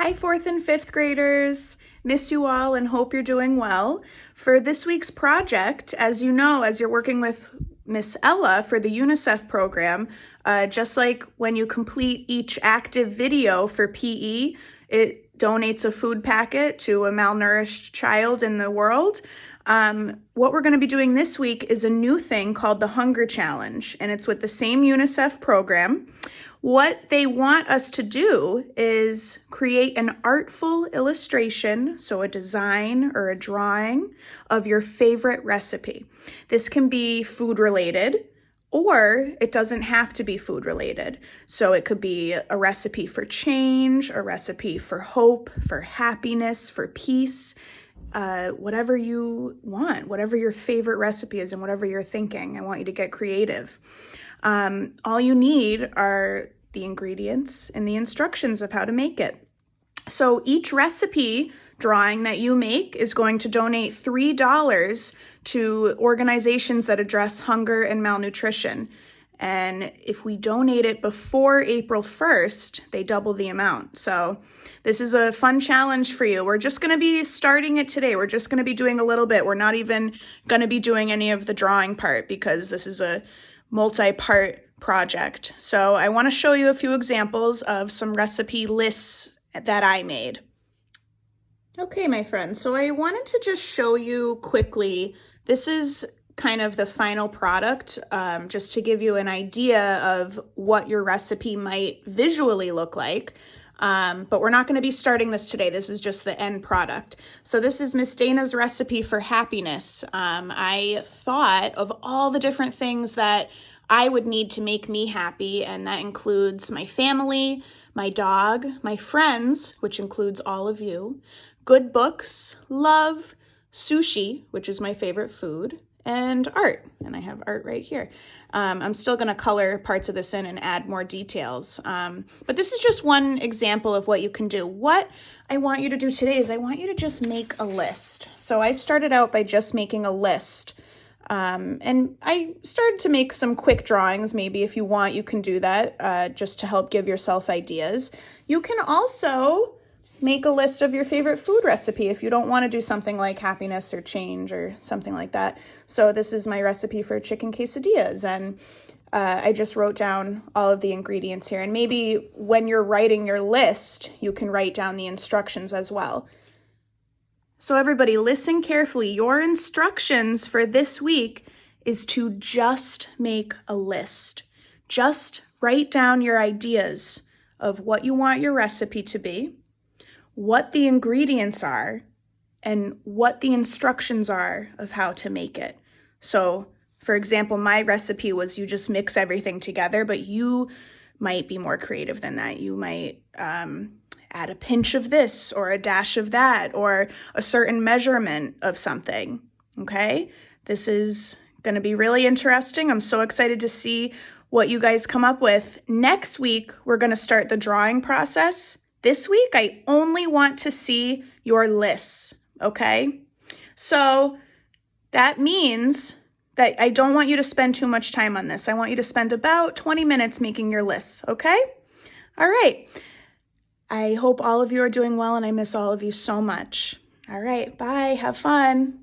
Hi, fourth and fifth graders. Miss you all and hope you're doing well. For this week's project, as you know, as you're working with Miss Ella for the UNICEF program, just like when you complete each active video for PE, it donates a food packet to a malnourished child in the world. What we're going to be doing this week is a new thing called the Hunger Challenge, and it's with the same UNICEF program. What they want us to do is create an artful illustration, so a design or a drawing of your favorite recipe. This can be food related, or it doesn't have to be food related. So it could be a recipe for change, a recipe for hope, for happiness, for peace, whatever you want, whatever your favorite recipe is and whatever you're thinking. I want you to get creative. All you need are the ingredients and the instructions of how to make it. So each recipe drawing that you make is going to donate $3 to organizations that address hunger and malnutrition. And if we donate it before April 1st, they double the amount. So this is a fun challenge for you. We're just going to be starting it today. We're just going to be doing a little bit. We're not even going to be doing any of the drawing part because this is a multi-part project. So I want to show you a few examples of some recipe lists that I made. Okay, my friends, so I wanted to just show you quickly, this is kind of the final product, just to give you an idea of what your recipe might visually look like. But we're not going to be starting this today. This is just the end product. So this is Miss Dana's recipe for happiness. I thought of all the different things that I would need to make me happy, and that includes my family, my dog, my friends, which includes all of you, good books, love, sushi, which is my favorite food, and art. And I have art right here. I'm still going to color parts of this in and add more details. But this is just one example of what you can do. What I want you to do today is I want you to just make a list. So I started out by just making a list. And I started to make some quick drawings. Maybe if you want, you can do that just to help give yourself ideas. You can also make a list of your favorite food recipe if you don't want to do something like happiness or change or something like that. So this is my recipe for chicken quesadillas, and I just wrote down all of the ingredients here. And maybe when you're writing your list, you can write down the instructions as well. So everybody, listen carefully. Your instructions for this week is to just make a list. Just write down your ideas of what you want your recipe to be, what the ingredients are, and what the instructions are of how to make it. So, for example, my recipe was you just mix everything together, but you might be more creative than that. You might add a pinch of this or a dash of that or a certain measurement of something, okay? This is going to be really interesting. I'm so excited to see what you guys come up with. Next week, we're going to start the drawing process. This week, I only want to see your lists, okay? So that means that I don't want you to spend too much time on this. I want you to spend about 20 minutes making your lists, okay? All right. I hope all of you are doing well, and I miss all of you so much. All right, bye. Have fun.